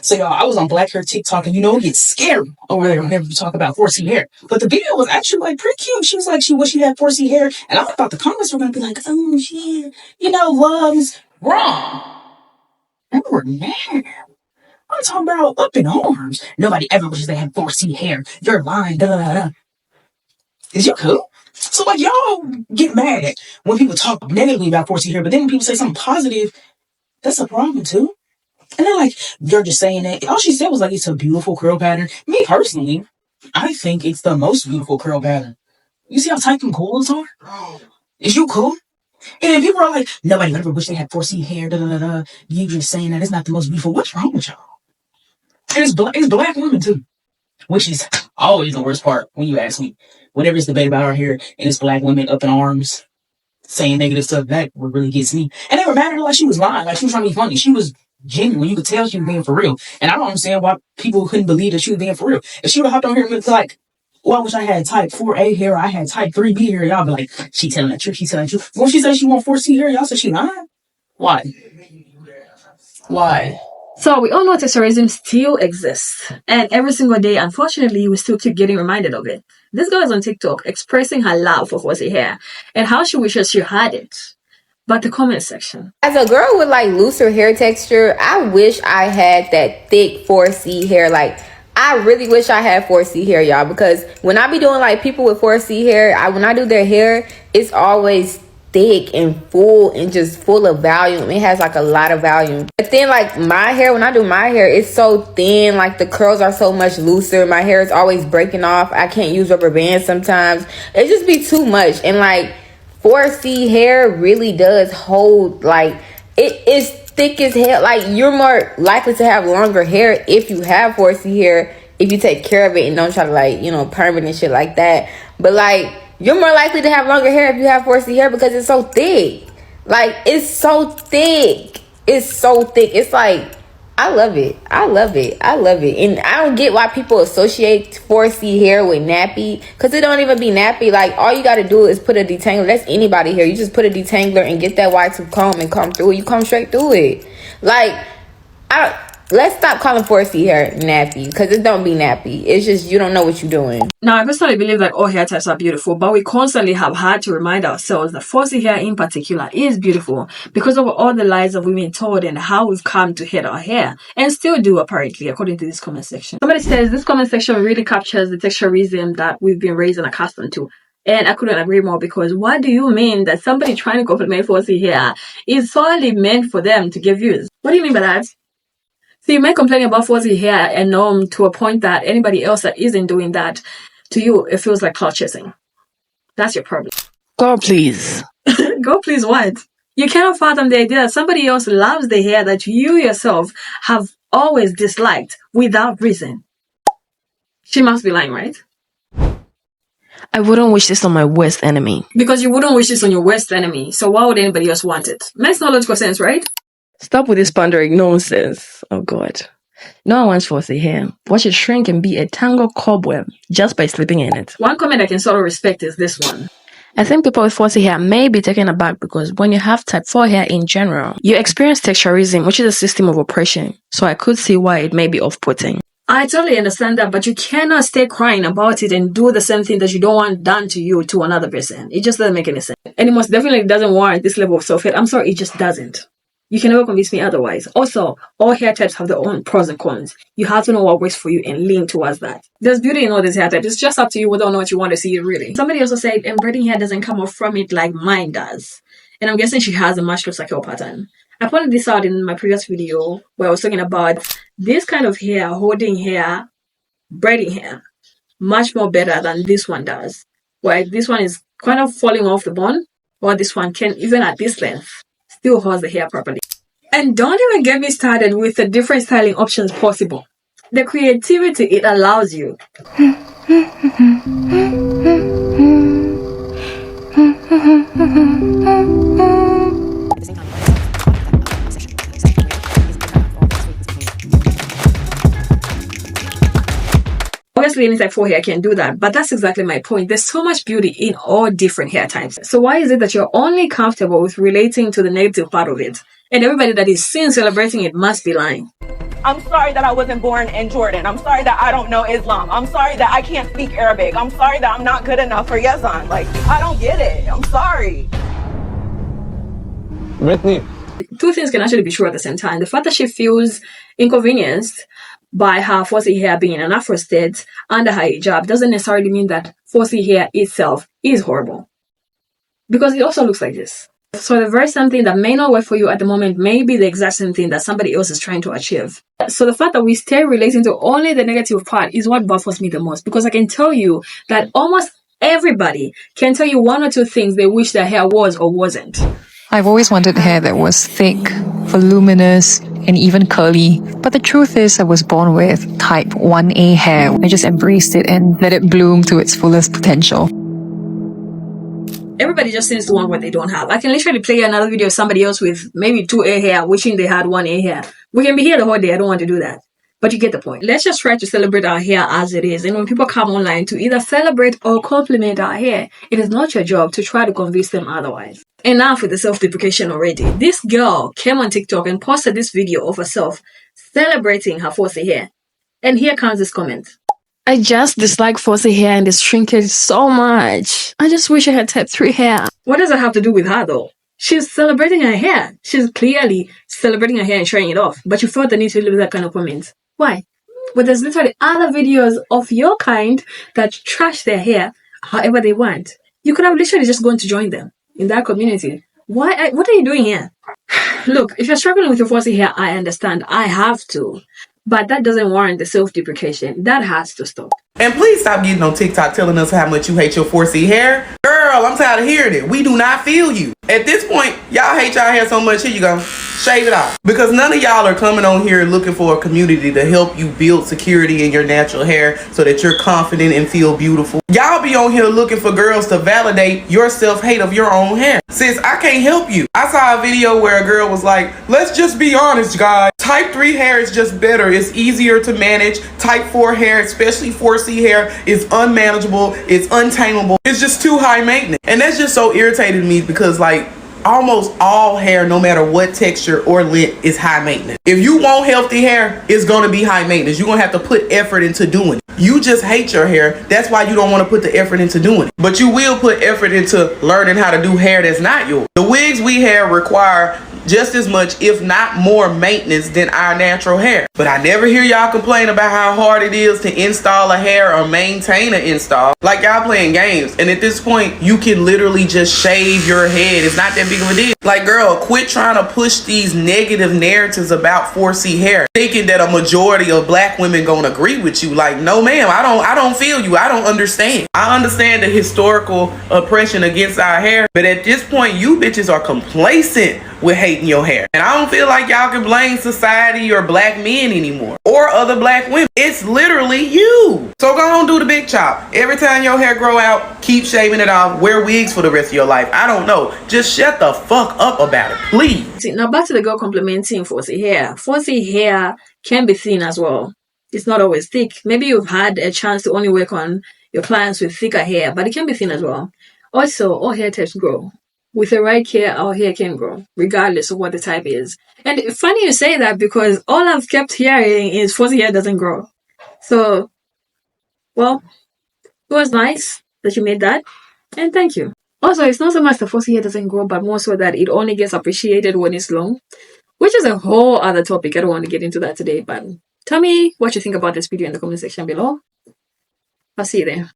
So y'all, I was on black hair TikTok, and it gets scary over there whenever you talk about 4C hair. But the video was actually like pretty cute. She was like, she wished she had 4C hair, and I thought the comments were gonna be like, oh shit, love's wrong. And we were mad. I'm talking about up in arms. Nobody ever wishes they had 4C hair. You're lying. Da, da, da, da. Is you cool? So like y'all get mad when people talk negatively about 4C hair, but then when people say something positive, that's a problem too. And they're like, you're just saying that. All she said was like, it's a beautiful curl pattern. Me personally, I think it's the most beautiful curl pattern. You see how tight them coils are? Is you cool? And then people are like, nobody ever wish they had 4C hair. Da, da, da, da. You just saying that it's not the most beautiful. What's wrong with y'all? And it's black women too, which is always the worst part when you ask me. Whenever it's debate about our hair and it's black women up in arms saying negative stuff, that really gets me. And they were mad at her like she was lying, like she was trying to be funny. She was genuine. You could tell she was being for real. And I don't understand why people couldn't believe that she was being for real. If she would have hopped on here and been like, well, I wish I had type 4A hair, I had type 3B hair, y'all be like, she telling the truth, she telling the truth. When she said she want 4C hair, y'all said she lying? Why? Why? So we all know texturism still exists. And every single day, unfortunately, we still keep getting reminded of it. This girl is on TikTok expressing her love for 4C hair and how she wishes she had it. But the comment section. As a girl with like looser hair texture, I wish I had that thick 4C hair. Like, I really wish I had 4C hair, y'all, because when I be doing like people with 4C hair, when I do their hair, it's always thick and full and just full of volume. It has like a lot of volume. But then like my hair, when I do my hair, it's so thin. Like the curls are so much looser. My hair is always breaking off. I can't use rubber bands sometimes. It just be too much. And like 4C hair really does hold, like it is thick as hell. Like you're more likely to have longer hair if you have 4C hair, if you take care of it and don't try to like, perm it and shit like that. But like you're more likely to have longer hair if you have 4C hair because it's so thick. Like, it's so thick. It's so thick. It's like, I love it. I love it. I love it. And I don't get why people associate 4C hair with nappy. Because it don't even be nappy. Like, all you got to do is put a detangler. That's anybody here. You just put a detangler and get that Y2 comb and comb through it. You come straight through it. Like, let's stop calling 4C hair nappy, because it don't be nappy. It's just you don't know what you're doing. Now, I personally believe that all hair types are beautiful, but we constantly have had to remind ourselves that 4C hair in particular is beautiful because of all the lies that we've been told and how we've come to hate our hair, and still do apparently, according to this comment section. Somebody says this comment section really captures the texturism that we've been raised and accustomed to. And I couldn't agree more, because what do you mean that somebody trying to compliment 4C hair is solely meant for them to give views? What do you mean by that? So you may complain about 4C hair and to a point that anybody else that isn't doing that, to you, it feels like clout chasing. That's your problem. Go please. Go please what? You cannot fathom the idea that somebody else loves the hair that you yourself have always disliked without reason. She must be lying, right? I wouldn't wish this on my worst enemy. Because you wouldn't wish this on your worst enemy, so why would anybody else want it? Makes no logical sense, right? Stop with this pandering nonsense. Oh God. No one wants 4C hair. Watch it shrink and be a tangled cobweb just by sleeping in it. One comment I can sort of respect is this one. I think people with 4C hair may be taken aback because when you have type 4 hair in general, you experience texturism, which is a system of oppression. So I could see why it may be off-putting. I totally understand that, but you cannot stay crying about it and do the same thing that you don't want done to you to another person. It just doesn't make any sense. And it most definitely doesn't warrant this level of self-hate. I'm sorry, it just doesn't. You can never convince me otherwise. Also, all hair types have their own pros and cons. You have to know what works for you and lean towards that. There's beauty in all these hair types. It's just up to you whether or not you want to see it really. Somebody also said, and braiding hair doesn't come off from it like mine does. And I'm guessing she has a much looser curl pattern. I pointed this out in my previous video where I was talking about this kind of hair, holding hair, braiding hair, much more better than this one does. Where this one is kind of falling off the bone, or this one can, even at this length, still holds the hair properly. And don't even get me started with the different styling options possible. The creativity it allows you. Obviously, any type 4 hair can do that, but that's exactly my point. There's so much beauty in all different hair types. So why is it that you're only comfortable with relating to the negative part of it, and everybody that is seen celebrating it must be lying? I'm sorry that I wasn't born in Jordan. I'm sorry that I don't know Islam. I'm sorry that I can't speak Arabic. I'm sorry that I'm not good enough for Yazan. Like, I don't get it. I'm sorry. Brittany. Two things can actually be true at the same time. The fact that she feels inconvenienced by her 4C hair being an Afro state under her hijab doesn't necessarily mean that 4C hair itself is horrible. Because it also looks like this. So the very same thing that may not work for you at the moment may be the exact same thing that somebody else is trying to achieve. So the fact that we stay relating to only the negative part is what baffles me the most, because I can tell you that almost everybody can tell you one or two things they wish their hair was or wasn't. I've always wanted hair that was thick, voluminous, and even curly. But the truth is I was born with type 1A hair. I just embraced it and let it bloom to its fullest potential. Everybody just seems to want what they don't have. I can literally play another video of somebody else with maybe 2A hair, wishing they had 1A hair. We can be here the whole day. I don't want to do that. But you get the point. Let's just try to celebrate our hair as it is. And when people come online to either celebrate or compliment our hair, it is not your job to try to convince them otherwise. Enough with the self-deprecation already. This girl came on TikTok and posted this video of herself celebrating her 4C hair. And here comes this comment. I just dislike 4C hair and its shrinkage so much. I just wish I had type 3 hair. What does that have to do with her though? She's celebrating her hair. She's clearly celebrating her hair and showing it off. But you felt the need to leave that kind of comment. Why? But there's literally other videos of your kind that trash their hair however they want. You could have literally just gone to join them in that community. Why? What are you doing here? Look, if you're struggling with your 4C hair, I understand. I have to. But that doesn't warrant the self-deprecation. That has to stop. And please stop getting on TikTok telling us how much you hate your 4C hair. Girl, I'm tired of hearing it. We do not feel you. At this point, y'all hate y'all hair so much, here you go. Shave it off. Because none of y'all are coming on here looking for a community to help you build security in your natural hair so that you're confident and feel beautiful. Y'all be on here looking for girls to validate your self-hate of your own hair. Sis, I can't help you. I saw a video where a girl was like, let's just be honest, guys. Type 3 hair is just better. It's easier to manage. Type 4 hair, especially 4C hair, is unmanageable. It's untamable. It's just too high maintenance. And that's just so irritated me because like almost all hair, no matter what texture or length, is high maintenance. If you want healthy hair, it's going to be high maintenance. You're going to have to put effort into doing it. You just hate your hair. That's why you don't want to put the effort into doing it. But you will put effort into learning how to do hair that's not yours. The wigs we have require just as much, if not more, maintenance than our natural hair. But I never hear y'all complain about how hard it is to install a hair or maintain an install. Like y'all playing games. And at this point, you can literally just shave your head. It's not that big of a deal. Like, girl, quit trying to push these negative narratives about 4C hair, thinking that a majority of black women gonna agree with you. Like, no ma'am, I don't feel you. I don't understand. I understand the historical oppression against our hair, but at this point, you bitches are complacent with hating your hair. And I don't feel like y'all can blame society or black men anymore or other black women. It's literally you. So go on, do the big chop. Every time your hair grow out, keep shaving it off. Wear wigs for the rest of your life. I don't know. Just shut the fuck up about it, please. Now back to the girl complimenting 4C hair. 4C hair can be thin as well. It's not always thick. Maybe you've had a chance to only work on your clients with thicker hair, but it can be thin as well. Also, all hair types grow. With the right care, our hair can grow, regardless of what the type is. And funny you say that because all I've kept hearing is 4C hair doesn't grow. So, well, it was nice that you made that, and thank you. Also, it's not so much the 4C hair doesn't grow, but more so that it only gets appreciated when it's long, which is a whole other topic. I don't want to get into that today, but tell me what you think about this video in the comment section below. I'll see you there.